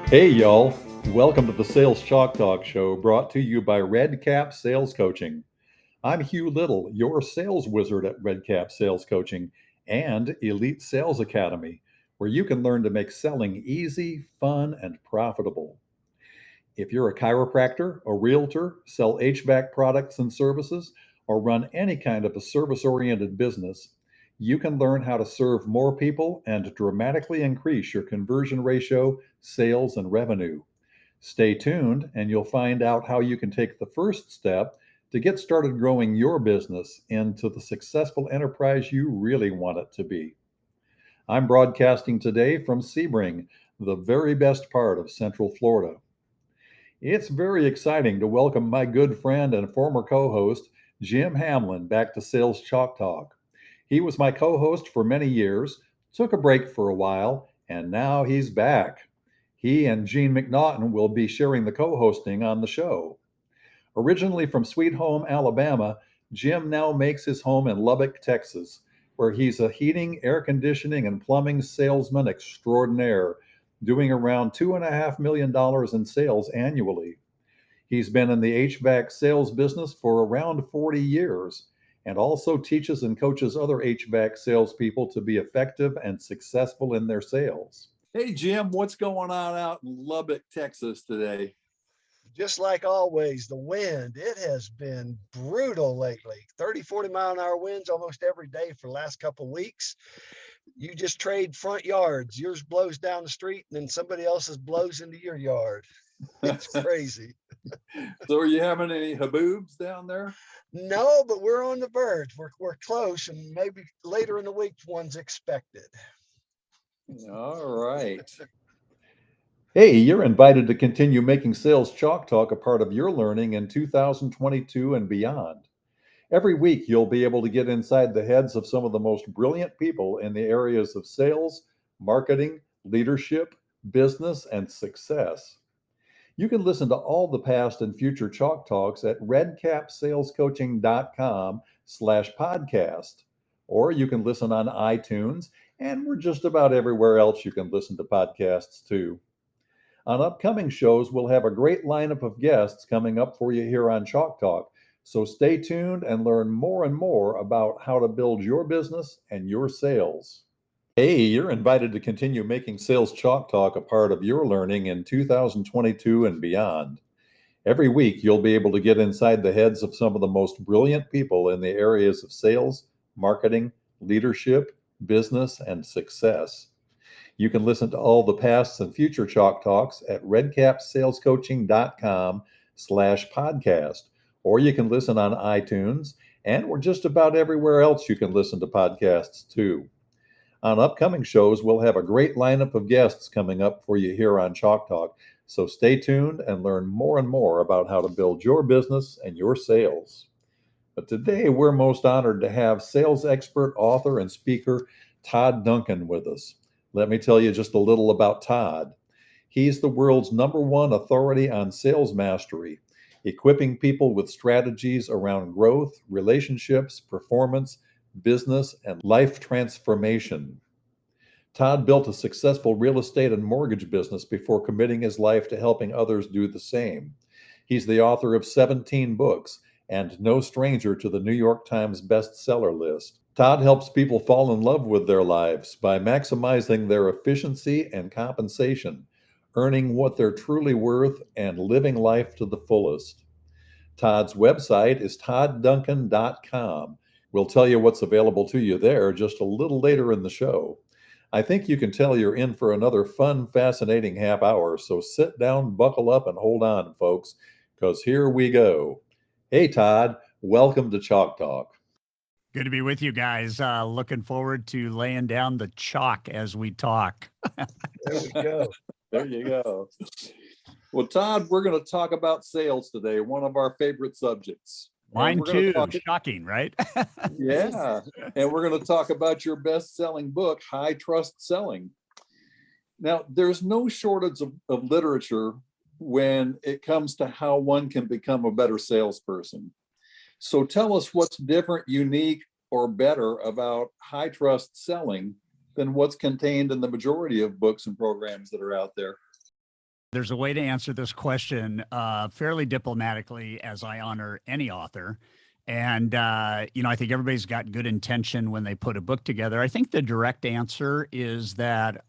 Hey, y'all. Welcome to the Sales Chalk Talk Show brought to you by Red Cap Sales Coaching. I'm Hugh Little, your sales wizard at Red Cap Sales Coaching and Elite Sales Academy, where you can learn to make selling easy, fun, and profitable. If you're a chiropractor, a realtor, sell HVAC products and services, or run any kind of a service oriented business, you can learn how to serve more people and dramatically increase your conversion ratio, sales, and revenue. Stay tuned, and you'll find out how you can take the first step to get started growing your business into the successful enterprise you really want it to be. I'm broadcasting today from Sebring, the very best part of Central Florida. It's very exciting to welcome my good friend and former co host, Jim Hamlin, back to Sales Chalk Talk. He was my co host for many years, took a break for a while, and now he's back. He and Gene McNaughton will be sharing the co hosting on the show. Originally from Sweet Home, Alabama, Jim now makes his home in Lubbock, Texas, where he's a heating, air conditioning, and plumbing salesman extraordinaire, doing around $2.5 million in sales annually. He's been in the HVAC sales business for around 40 years and also teaches and coaches other HVAC salespeople to be effective and successful in their sales. Hey, Jim, what's going on out in Lubbock, Texas today? Just like always, the wind, it has been brutal lately. 30, 40 mile an hour winds almost every day for the last couple of weeks. You just trade front yards. Yours blows down the street and then somebody else's blows into your yard. It's crazy. So are you having any haboobs down there? No, but we're on the verge. We're close, and maybe later in the week one's expected. All right. Hey, you're invited to continue making Sales Chalk Talk a part of your learning in 2022 and beyond. Every week, you'll be able to get inside the heads of some of the most brilliant people in the areas of sales, marketing, leadership, business, and success. You can listen to all the past and future Chalk Talks at redcapsalescoaching.com/podcast. Or you can listen on iTunes, and we're just about everywhere else you can listen to podcasts too. On upcoming shows, we'll have a great lineup of guests coming up for you here on Chalk Talk. So stay tuned and learn more and more about how to build your business and your sales. Hey, you're invited to continue making Sales Chalk Talk a part of your learning in 2022 and beyond. Every week, you'll be able to get inside the heads of some of the most brilliant people in the areas of sales, marketing, leadership, business, and success. You can listen to all the past and future Chalk Talks at redcapsalescoaching.com/podcast, or you can listen on iTunes, and we're just about everywhere else you can listen to podcasts too. On upcoming shows, we'll have a great lineup of guests coming up for you here on Chalk Talk, so stay tuned and learn more and more about how to build your business and your sales. But today, we're most honored to have sales expert, author, and speaker Todd Duncan with us. Let me tell you just a little about Todd. He's the world's #1 authority on sales mastery, equipping people with strategies around growth, relationships, performance, business, and life transformation. Todd built a successful real estate and mortgage business before committing his life to helping others do the same. He's the author of 17 books and no stranger to the New York Times bestseller list. Todd helps people fall in love with their lives by maximizing their efficiency and compensation, earning what they're truly worth, and living life to the fullest. Todd's website is toddduncan.com. We'll tell you what's available to you there just a little later in the show. I think you can tell you're in for another fun, fascinating half hour, so sit down, buckle up, and hold on, folks, because here we go. Hey, Todd, welcome to Chalk Talk. Good to be with you guys. Looking forward to laying down the chalk as we talk. There we go. There you go. Well, Todd, we're going to talk about sales today, one of our favorite subjects. Mine too. Shocking, right? Yeah. And we're going to talk about your best-selling book, High Trust Selling. Now, there's no shortage of literature when it comes to how one can become a better salesperson. So tell us what's different, unique, or better about high trust selling than what's contained in the majority of books and programs that are out there. There's a way to answer this question fairly diplomatically, as I honor any author. And, I think everybody's got good intention when they put a book together. I think the direct answer is that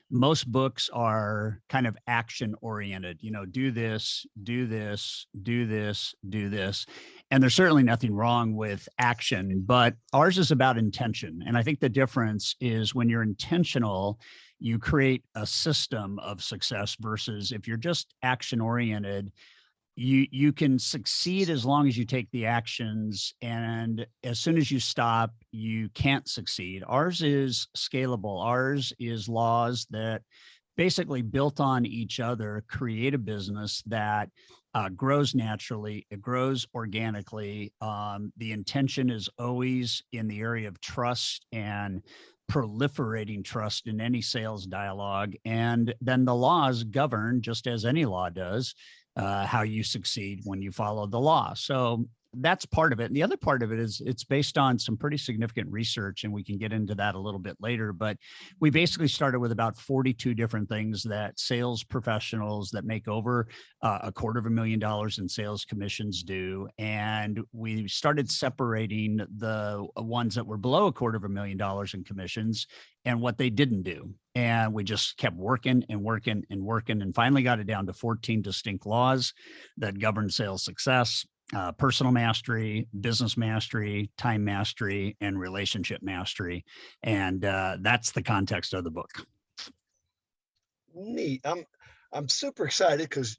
most books are kind of action oriented, do this, do this, do this, do this. And there's certainly nothing wrong with action, but ours is about intention. And I think the difference is when you're intentional, you create a system of success versus if you're just action oriented, you can succeed as long as you take the actions, and as soon as you stop, you can't succeed. Ours is scalable. Ours is laws that basically built on each other create a business that grows naturally. It grows organically. The intention is always in the area of trust and proliferating trust in any sales dialogue, and then the laws govern, just as any law does, how you succeed when you follow the law. So that's part of it. And the other part of it is it's based on some pretty significant research, and we can get into that a little bit later. But we basically started with about 42 different things that sales professionals that make over $250,000 in sales commissions do. And we started separating the ones that were below $250,000 in commissions and what they didn't do. And we just kept working and working and working, and finally got it down to 14 distinct laws that govern sales success: personal mastery, business mastery, time mastery, and relationship mastery. And that's the context of the book. Neat. I'm super excited because,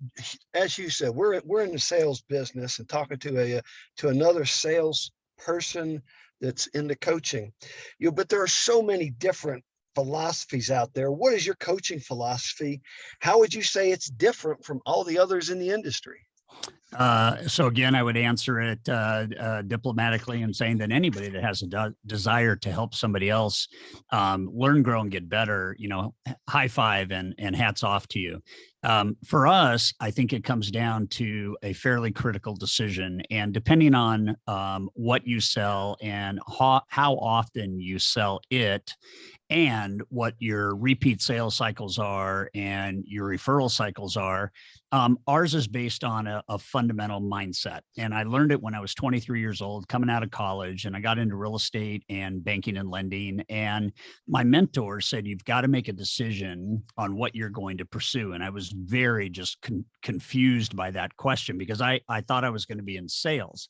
as you said, we're in the sales business, and talking to another sales person that's into coaching. But there are so many different philosophies out there. What is your coaching philosophy? How would you say it's different from all the others in the industry? So again, I would answer it diplomatically and saying that anybody that has a desire to help somebody else learn, grow, and get better, high five and hats off to you. For us, I think it comes down to a fairly critical decision, and depending on what you sell and how often you sell it, and what your repeat sales cycles are and your referral cycles are, ours is based on a fundamental mindset. And I learned it when I was 23 years old, coming out of college, and I got into real estate and banking and lending. And my mentor said, you've got to make a decision on what you're going to pursue. And I was very just confused by that question, because I thought I was going to be in sales.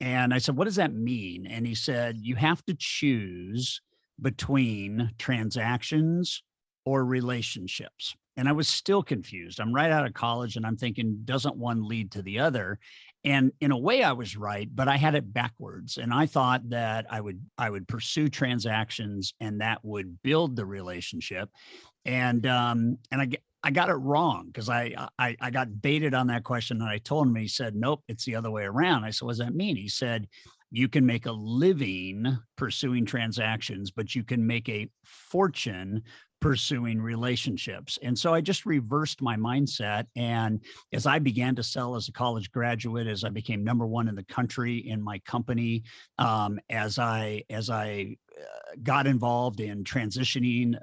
And I said, what does that mean? And he said, you have to choose between transactions or relationships. And I was still confused. I'm right out of college, and I'm thinking, doesn't one lead to the other? And in a way I was right, but I had it backwards. And I thought that I would pursue transactions, and that would build the relationship. And I got it wrong, because I got baited on that question. And I told him, he said, nope, it's the other way around. I said, what does that mean? He said, you can make a living pursuing transactions, but you can make a fortune pursuing relationships. And so I just reversed my mindset. And as I began to sell as a college graduate, as I became number one in the country in my company, as I got involved in transitioning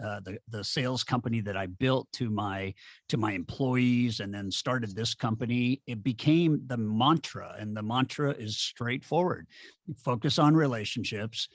the sales company that I built to my employees, and then started this company, it became the mantra. And the mantra is straightforward: focus on relationships,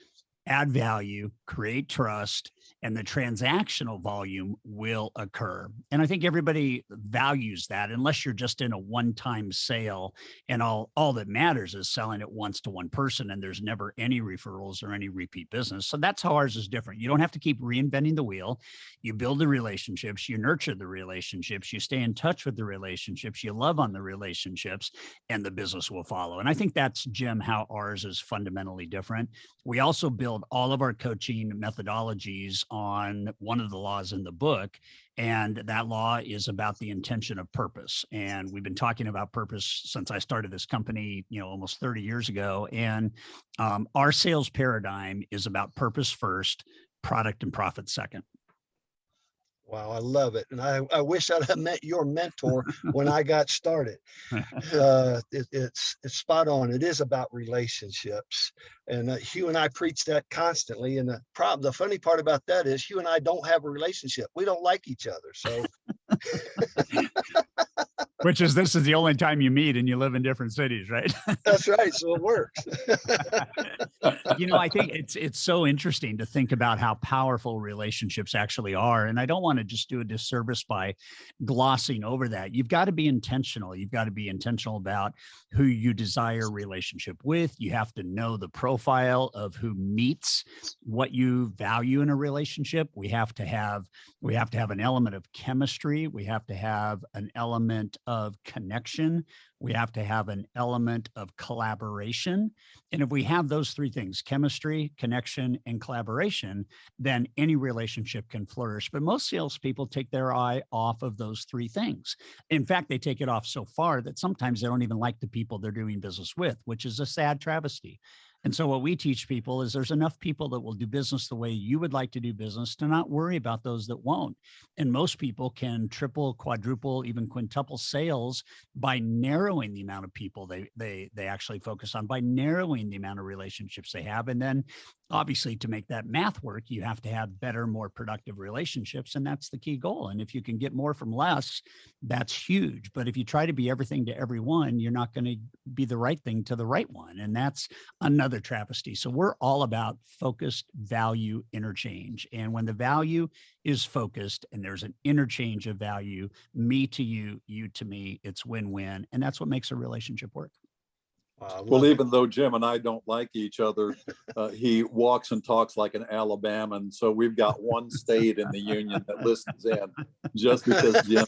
add value, create trust, and the transactional volume will occur. And I think everybody values that, unless you're just in a one-time sale and all that matters is selling it once to one person, and there's never any referrals or any repeat business. So that's how ours is different. You don't have to keep reinventing the wheel. You build the relationships, you nurture the relationships, you stay in touch with the relationships, you love on the relationships, and the business will follow. And I think that's, Jim, how ours is fundamentally different. We also build all of our coaching methodologies on one of the laws in the book, and that law is about the intention of purpose. And we've been talking about purpose since I started this company, almost 30 years ago. And our sales paradigm is about purpose first, product and profit second. Wow, I love it. And I wish I'd have met your mentor when I got started. It's spot on. It is about relationships. And Hugh and I preach that constantly. And the funny part about that is Hugh and I don't have a relationship. We don't like each other. So Which is, this is the only time you meet and you live in different cities, right? That's right. So it works. I think it's so interesting to think about how powerful relationships actually are. And I don't want to just do a disservice by glossing over that. You've got to be intentional. You've got to be intentional about who you desire a relationship with. You have to know the profile of who meets what you value in a relationship. We have to have an element of chemistry. We have to have an element of connection. We have to have an element of collaboration. And if we have those three things, chemistry, connection, and collaboration, then any relationship can flourish. But most salespeople take their eye off of those three things. In fact, they take it off so far that sometimes they don't even like the people they're doing business with, which is a sad travesty. And so what we teach people is there's enough people that will do business the way you would like to do business to not worry about those that won't. And most people can triple, quadruple, even quintuple sales by narrowing the amount of people they actually focus on, by narrowing the amount of relationships they have. And then obviously, to make that math work, you have to have better, more productive relationships. And that's the key goal. And if you can get more from less, that's huge. But if you try to be everything to everyone, you're not going to be the right thing to the right one. And that's another travesty. So we're all about focused value interchange. And when the value is focused and there's an interchange of value, me to you, you to me, it's win-win. And that's what makes a relationship work. Well, even though Jim and I don't like each other, he walks and talks like an Alabaman. So we've got one state in the union that listens in just because Jim.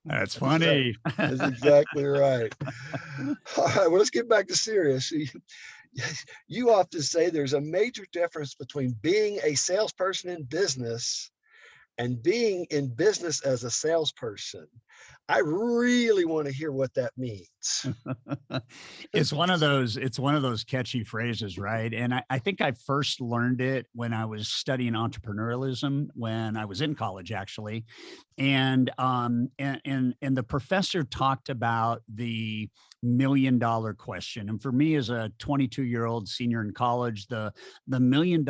That's funny. That's exactly right. All right, well, let's get back to serious. You often say there's a major difference between being a salesperson in business and being in business as a salesperson. I really want to hear what that means. It's one of those catchy phrases, right? And I think I first learned it when I was studying entrepreneurialism when I was in college, actually. And the professor talked about the $1 million question. And for me, as a 22-year-old senior in college, the $1 million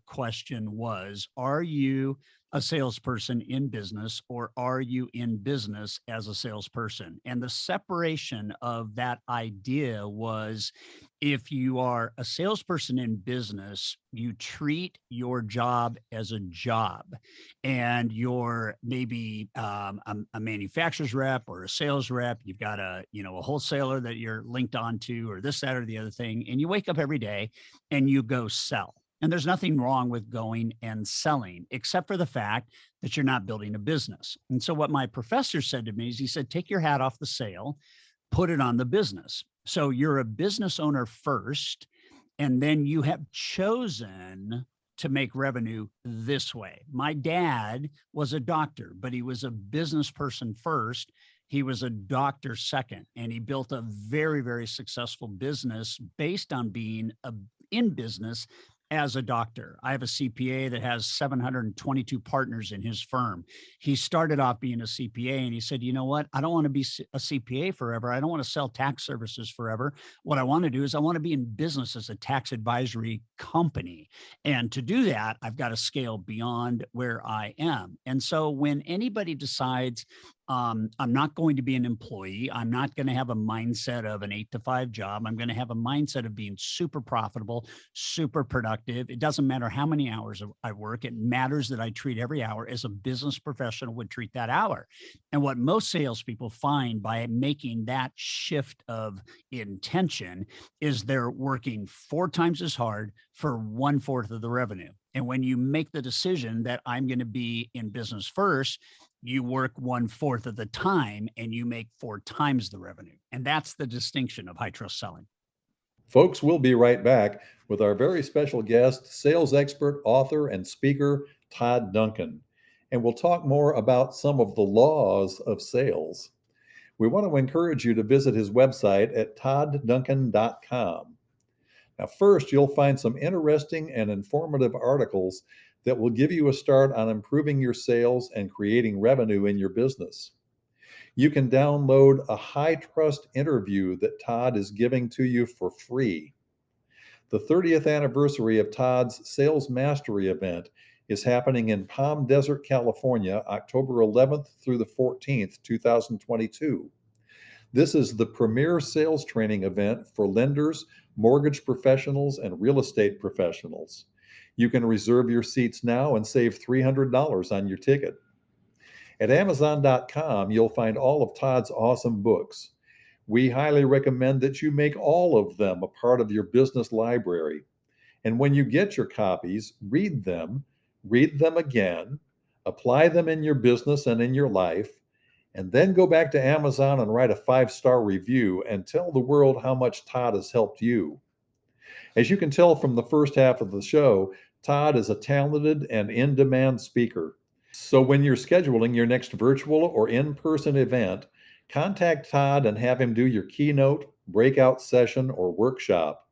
question was, are you a salesperson in business, or are you in business as a salesperson? And the separation of that idea was, if you are a salesperson in business, you treat your job as a job, and you're maybe a manufacturer's rep or a sales rep. You've got a wholesaler that you're linked onto, or this, that, or the other thing. And you wake up every day and you go sell. And there's nothing wrong with going and selling, except for the fact that you're not building a business. And so what my professor said to me is, he said, take your hat off the sale, put it on the business. So you're a business owner first, and then you have chosen to make revenue this way. My dad was a doctor, but he was a business person first. He was a doctor second, and he built a very, very successful business based on being in business as a doctor. I have a CPA that has 722 partners in his firm. He started off being a CPA, and he said, you know what? I don't want to be a CPA forever. I don't want to sell tax services forever. What I want to do is I want to be in business as a tax advisory company. And to do that, I've got to scale beyond where I am. And so when anybody decides, I'm not going to be an employee, I'm not going to have a mindset of an 8-to-5 job, I'm going to have a mindset of being super profitable, super productive. It doesn't matter how many hours I work. It matters that I treat every hour as a business professional would treat that hour. And what most salespeople find by making that shift of intention is they're working 4 times as hard for 1/4 of the revenue. And when you make the decision that I'm going to be in business first, you work 1/4 of the time and you make 4 times the revenue. And that's the distinction of high trust selling. Folks, we'll be right back with our very special guest, sales expert, author, and speaker, Todd Duncan. And we'll talk more about some of the laws of sales. We want to encourage you to visit his website at toddduncan.com. Now, first, you'll find some interesting and informative articles that will give you a start on improving your sales and creating revenue in your business. You can download a high trust interview that Todd is giving to you for free. The 30th anniversary of Todd's Sales Mastery event is happening in Palm Desert, California, October 11th through the 14th, 2022. This is the premier sales training event for lenders, mortgage professionals, and real estate professionals. You can reserve your seats now and save $300 on your ticket. At Amazon.com, you'll find all of Todd's awesome books. We highly recommend that you make all of them a part of your business library. And when you get your copies, read them again, apply them in your business and in your life, and then go back to Amazon and write a 5-star review and tell the world how much Todd has helped you. As you can tell from the first half of the show, Todd is a talented and in-demand speaker. So when you're scheduling your next virtual or in-person event, contact Todd and have him do your keynote, breakout session, or workshop.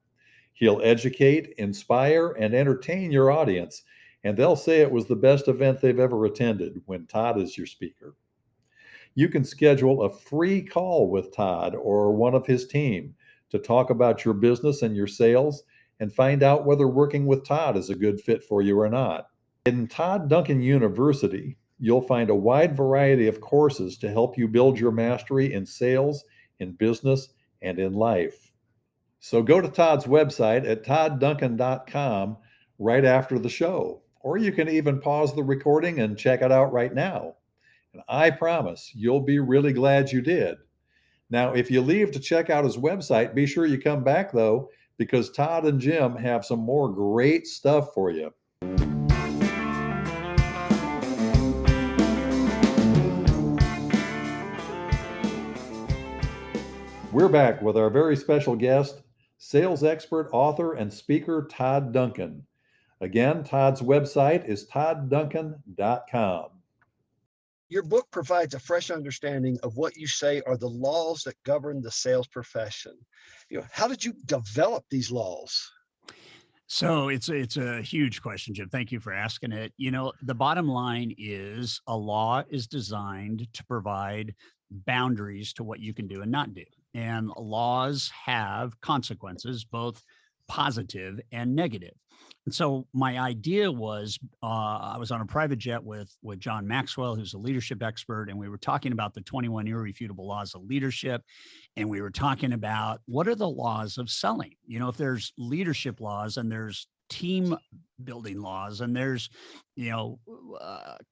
He'll educate, inspire, and entertain your audience, and they'll say it was the best event they've ever attended when Todd is your speaker. You can schedule a free call with Todd or one of his team to talk about your business and your sales and find out whether working with Todd is a good fit for you or not. In Todd Duncan University, you'll find a wide variety of courses to help you build your mastery in sales, in business, and in life. So go to Todd's website at toddduncan.com right after the show, or you can even pause the recording and check it out right now. And I promise you'll be really glad you did. Now, if you leave to check out his website, be sure you come back though, because Todd and Jim have some more great stuff for you. We're back with our very special guest, sales expert, author, and speaker, Todd Duncan. Again, Todd's website is toddduncan.com. Your book provides a fresh understanding of what you say are the laws that govern the sales profession. How did you develop these laws? So it's a huge question, Jim. Thank you for asking it. The bottom line is a law is designed to provide boundaries to what you can do and not do. And laws have consequences, both positive and negative. And so my idea was, I was on a private jet with John Maxwell, who's a leadership expert, and we were talking about the 21 irrefutable laws of leadership. And we were talking about what are the laws of selling? If there's leadership laws and there's team building laws and there's,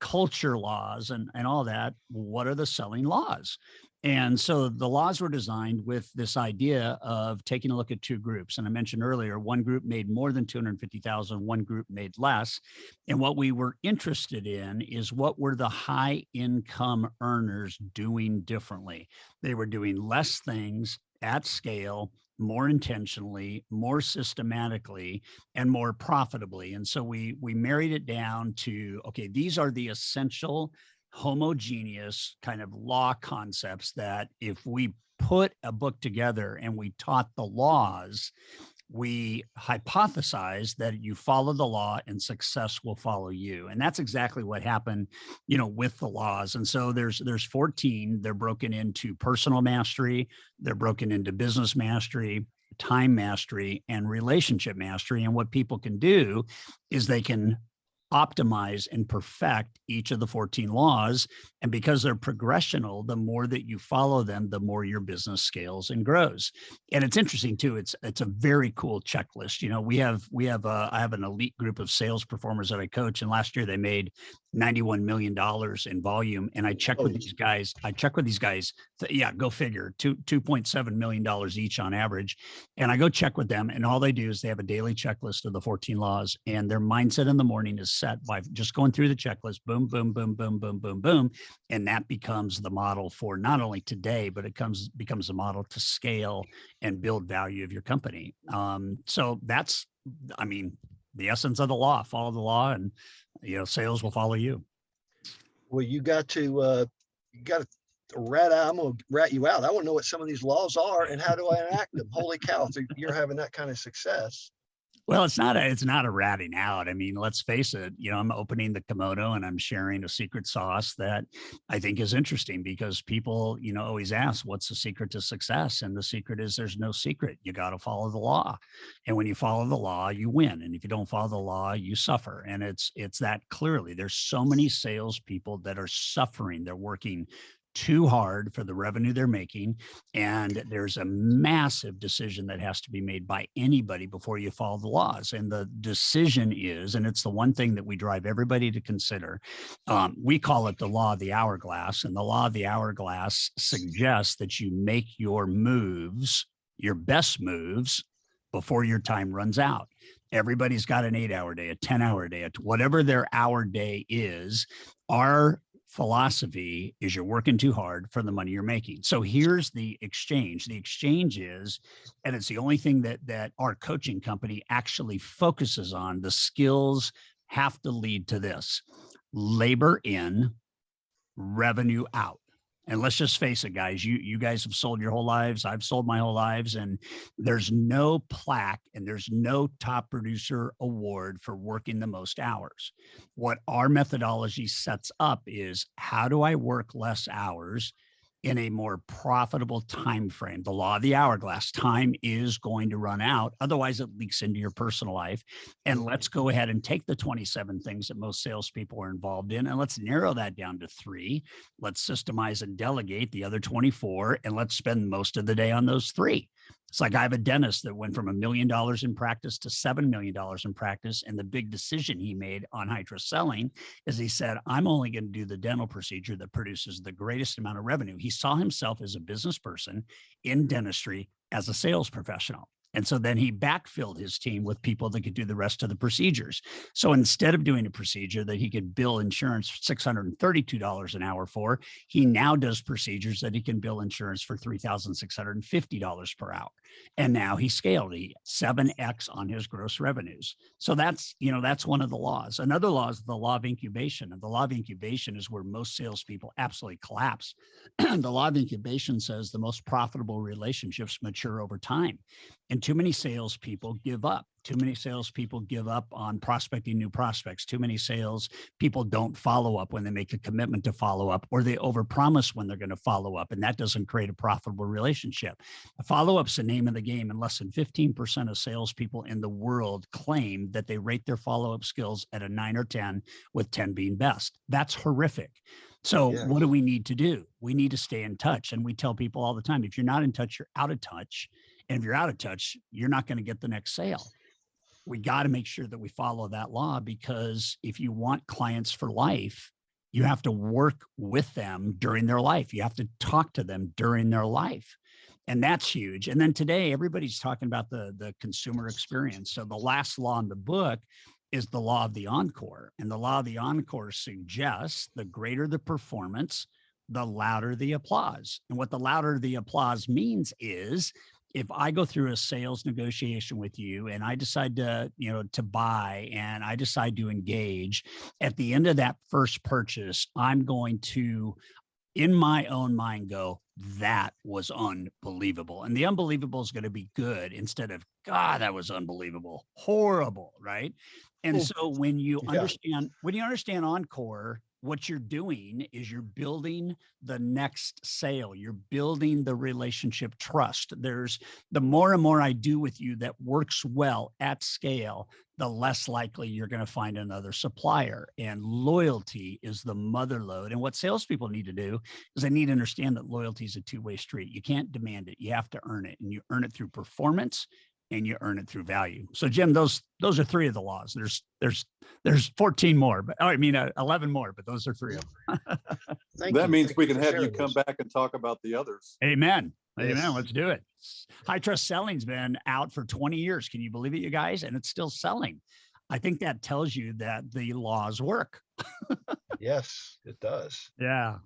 culture laws and all that, what are the selling laws? And so the laws were designed with this idea of taking a look at two groups. And I mentioned earlier, one group made more than 250,000, one group made less. And what we were interested in is what were the high income earners doing differently? They were doing less things at scale, more intentionally, more systematically, and more profitably. And so we married it down to, okay, these are the essential homogeneous kind of law concepts that if we put a book together and we taught the laws, we hypothesize that you follow the law and success will follow you. And that's exactly what happened, with the laws. And so there's 14, they're broken into personal mastery, they're broken into business mastery, time mastery, and relationship mastery. And what people can do is they can optimize and perfect each of the 14 laws. And because they're progressional, the more that you follow them, the more your business scales and grows. And it's interesting too. It's a very cool checklist. I have an elite group of sales performers that I coach. And last year they made $91 million in volume. And I check with these guys. Yeah, go figure, $2.7 million each on average. And I go check with them, and all they do is they have a daily checklist of the 14 laws, and their mindset in the morning is set by just going through the checklist, boom, boom, boom, boom, boom, boom, boom. And that becomes the model for not only today, but it becomes a model to scale and build value of your company. So that's, the essence of the law. Follow the law, and sales will follow you. Well, you got to I'm gonna rat you out. I want to know what some of these laws are and how do I enact them. Holy cow, you're having that kind of success. Well, it's not a ratting out. I mean, let's face it, I'm opening the kimono and I'm sharing a secret sauce that I think is interesting because people, always ask, what's the secret to success? And the secret is there's no secret. You got to follow the law. And when you follow the law, you win. And if you don't follow the law, you suffer. And it's that clearly. There's so many salespeople that are suffering. They're working too hard for the revenue they're making. And there's a massive decision that has to be made by anybody before you follow the laws. And the decision is, and it's the one thing that we drive everybody to consider. We call it the law of the hourglass. And the law of the hourglass suggests that you make your moves, your best moves, before your time runs out. Everybody's got an 8-hour day, a 10-hour day, whatever their hour day is. Our philosophy is you're working too hard for the money you're making. So here's the exchange. The exchange is, and it's the only thing that our coaching company actually focuses on. The skills have to lead to this: labor in, revenue out. And let's just face it, guys, you guys have sold your whole lives. I've sold my whole lives, and there's no plaque and there's no top producer award for working the most hours. What our methodology sets up is, how do I work less hours in a more profitable time frame? The law of the hourglass: time is going to run out. Otherwise, it leaks into your personal life. And let's go ahead and take the 27 things that most salespeople are involved in, and let's narrow that down to 3. Let's systemize and delegate the other 24, and let's spend most of the day on those 3. It's like I have a dentist that went from $1 million in practice to $7 million in practice. And the big decision he made on high trust selling is he said, I'm only going to do the dental procedure that produces the greatest amount of revenue. He saw himself as a business person in dentistry as a sales professional. And so then he backfilled his team with people that could do the rest of the procedures. So instead of doing a procedure that he could bill insurance $632 an hour for, he now does procedures that he can bill insurance for $3,650 per hour. And now he scaled 7x on his gross revenues. So that's one of the laws. Another law is the law of incubation. And the law of incubation is where most salespeople absolutely collapse. The law of incubation says the most profitable relationships mature over time. And too many salespeople give up. Too many salespeople give up on prospecting new prospects. Too many salespeople don't follow up when they make a commitment to follow up, or they overpromise when they're going to follow up, and that doesn't create a profitable relationship. A follow-up's the name of the game, and less than 15% of salespeople in the world claim that they rate their follow-up skills at a 9 or 10, with 10 being best. That's horrific. So what do we need to do? We need to stay in touch. And we tell people all the time, if you're not in touch, you're out of touch. And if you're out of touch, you're not going to get the next sale. We got to make sure that we follow that law, because if you want clients for life, you have to work with them during their life. You have to talk to them during their life. And that's huge. And then today, everybody's talking about the consumer experience. So the last law in the book is the law of the encore. And the law of the encore suggests the greater the performance, the louder the applause. And what the louder the applause means is, if I go through a sales negotiation with you and I decide to buy, and I decide to engage, at the end of that first purchase, I'm going to, in my own mind, go, that was unbelievable. And the unbelievable is going to be good instead of, God, that was unbelievable, horrible, right? And so when you understand encore, what you're doing is you're building the next sale. You're building the relationship trust. There's the more and more I do with you that works well at scale, the less likely you're going to find another supplier. And loyalty is the mother lode. And what salespeople need to do is they need to understand that loyalty is a two-way street. You can't demand it. You have to earn it. And you earn it through performance, and you earn it through value. So Jim, those are 3 of the laws. There's 14 more, but 11 more, but those are 3 of them. That means we can have you come back and talk about the others. Amen. Yes. Amen. Let's do it. High trust selling's been out for 20 years. Can you believe it, you guys? And it's still selling. I think that tells you that the laws work. Yes, it does. Yeah.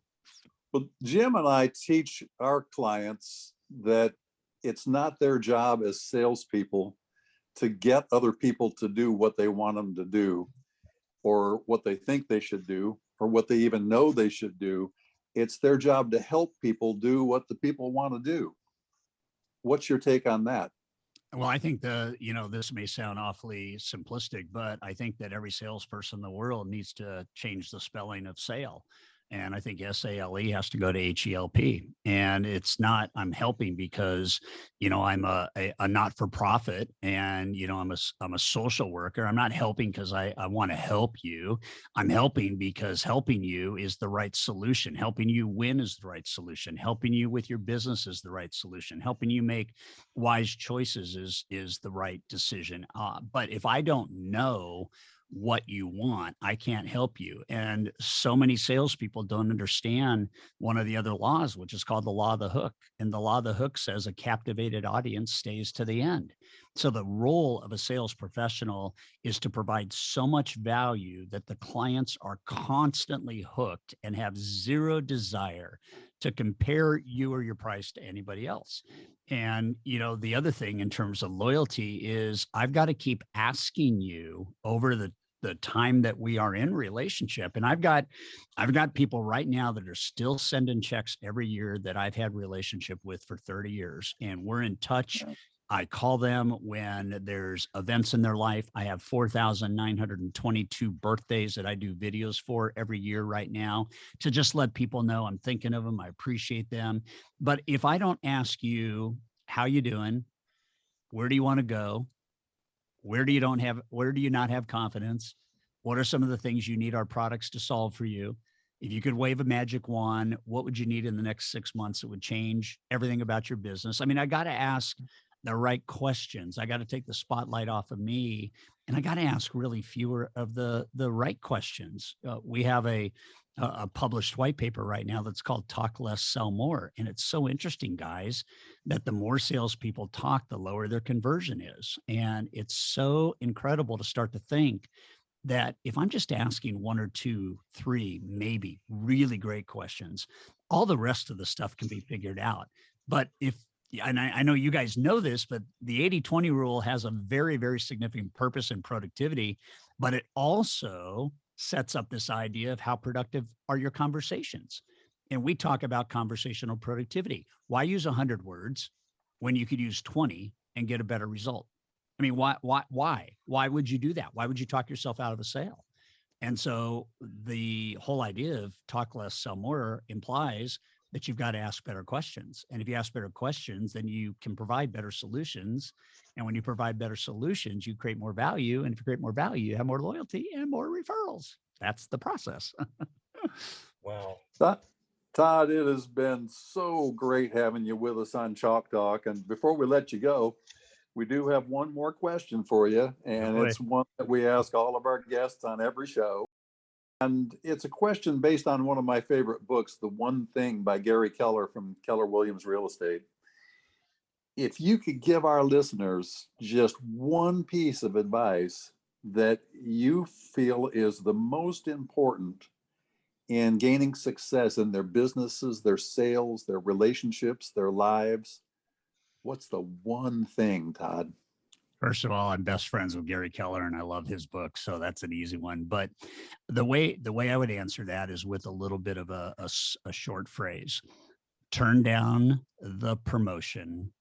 Well, Jim and I teach our clients that it's not their job as salespeople to get other people to do what they want them to do, or what they think they should do, or what they even know they should do. It's their job to help people do what the people want to do. What's your take on that? Well, I think this may sound awfully simplistic, but I think that every salesperson in the world needs to change the spelling of sale. And I think SALE has to go to HELP. And it's not, I'm helping because, I'm a not for profit and, I'm a social worker. I'm not helping because I want to help you. I'm helping because helping you is the right solution. Helping you win is the right solution. Helping you with your business is the right solution. Helping you make wise choices is the right decision. But if I don't know what you want, I can't help you. And so many salespeople don't understand one of the other laws, which is called the law of the hook. And the law of the hook says a captivated audience stays to the end. So the role of a sales professional is to provide so much value that the clients are constantly hooked and have zero desire to compare you or your price to anybody else. And, the other thing in terms of loyalty is I've got to keep asking you over the time that we are in relationship. And I've got people right now that are still sending checks every year that I've had relationship with for 30 years. And we're in touch. I call them when there's events in their life. I have 4,922 birthdays that I do videos for every year right now to just let people know I'm thinking of them. I appreciate them. But if I don't ask you, how you doing? Where do you want to go? Where do you not have confidence? What are some of the things you need our products to solve for you? If you could wave a magic wand, what would you need in the next 6 months that would change everything about your business? I mean, I got to ask the right questions. I got to take the spotlight off of me, and I got to ask really fewer of the right questions. We have a published white paper right now that's called "Talk Less, Sell More," and it's so interesting, guys, that the more salespeople talk, the lower their conversion is, and it's so incredible to start to think that if I'm just asking one or two, three, maybe really great questions, all the rest of the stuff can be figured out. But if, yeah, and I know you guys know this, but the 80-20 rule has a very, very significant purpose in productivity, but it also sets up this idea of how productive are your conversations. And we talk about conversational productivity. Why use 100 words when you could use 20 and get a better result? I mean, why would you do that? Why would you talk yourself out of a sale? And so the whole idea of talk less, sell more implies that you've got to ask better questions. And if you ask better questions, then you can provide better solutions. And when you provide better solutions, you create more value. And if you create more value, you have more loyalty and more referrals. That's the process. Wow. Todd, it has been so great having you with us on Chalk Talk. And before we let you go, we do have one more question for you, and it's one that we ask all of our guests on every show. And it's a question based on one of my favorite books, The One Thing by Gary Keller from Keller Williams Real Estate. If you could give our listeners just one piece of advice that you feel is the most important in gaining success in their businesses, their sales, their relationships, their lives, what's the one thing, Todd? First of all, I'm best friends with Gary Keller and I love his book. So that's an easy one. But the way I would answer that is with a little bit of a short phrase. Turn down the promotion,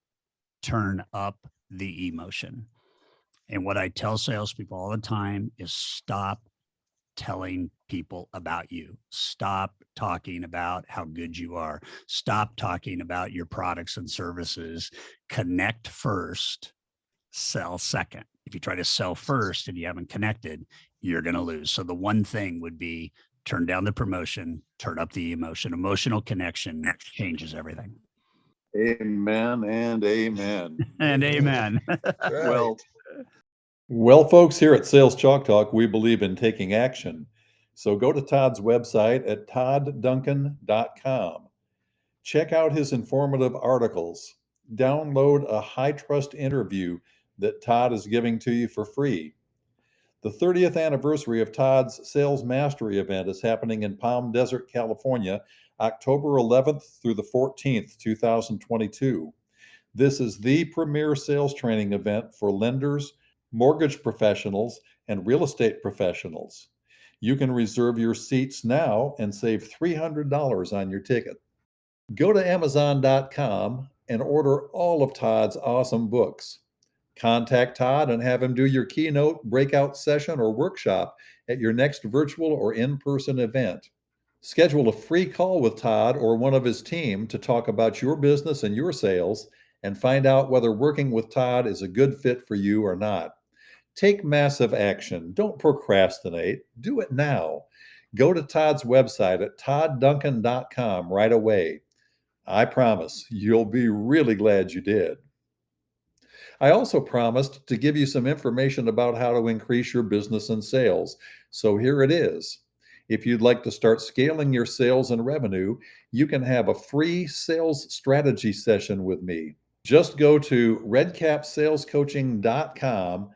turn up the emotion. And what I tell salespeople all the time is stop telling people about you. Stop talking about how good you are. Stop talking about your products and services. Connect first, sell second. If you try to sell first and you haven't connected, you're going to lose. So the one thing would be turn down the promotion, turn up the emotion. Emotional connection changes everything. Amen and amen. And amen. Right. Well, folks, here at Sales Chalk Talk, we believe in taking action. So go to Todd's website at toddduncan.com. Check out his informative articles. Download a high trust interview that Todd is giving to you for free. The 30th anniversary of Todd's Sales Mastery event is happening in Palm Desert, California, October 11th through the 14th, 2022. This is the premier sales training event for lenders, mortgage professionals, and real estate professionals. You can reserve your seats now and save $300 on your ticket. Go to Amazon.com and order all of Todd's awesome books. Contact Todd and have him do your keynote, breakout session, or workshop at your next virtual or in-person event. Schedule a free call with Todd or one of his team to talk about your business and your sales and find out whether working with Todd is a good fit for you or not. Take massive action. Don't procrastinate. Do it now. Go to Todd's website at toddduncan.com right away. I promise you'll be really glad you did. I also promised to give you some information about how to increase your business and sales. So here it is. If you'd like to start scaling your sales and revenue, you can have a free sales strategy session with me. Just go to redcapsalescoaching.com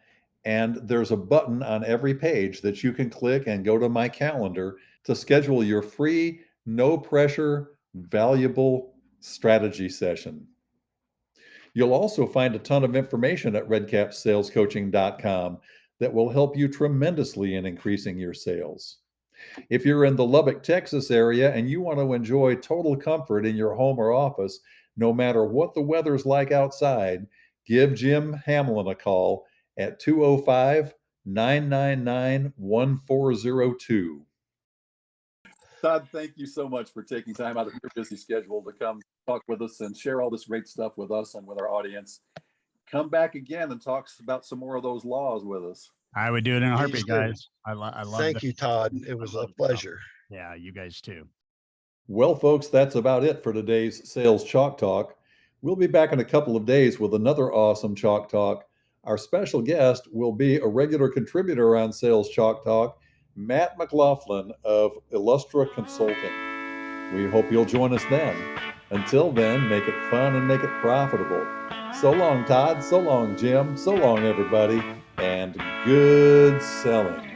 and there's a button on every page that you can click and go to my calendar to schedule your free, no pressure, valuable strategy session. You'll also find a ton of information at redcapsalescoaching.com that will help you tremendously in increasing your sales. If you're in the Lubbock, Texas area and you want to enjoy total comfort in your home or office, no matter what the weather's like outside, give Jim Hamlin a call at 205 999 1402. Todd, thank you so much for taking time out of your busy schedule to come talk with us and share all this great stuff with us and with our audience. Come back again and talk about some more of those laws with us. I would do it in a heartbeat, guys. I love Thank you, Todd. It was a pleasure. Yeah, you guys too. Well, folks, that's about it for today's Sales Chalk Talk. We'll be back in a couple of days with another awesome Chalk Talk. Our special guest will be a regular contributor on Sales Chalk Talk, Matt McLaughlin of Illustra Consulting. We hope you'll join us then. Until then, make it fun and make it profitable. So long, Todd. So long, Jim. So long, everybody. And good selling.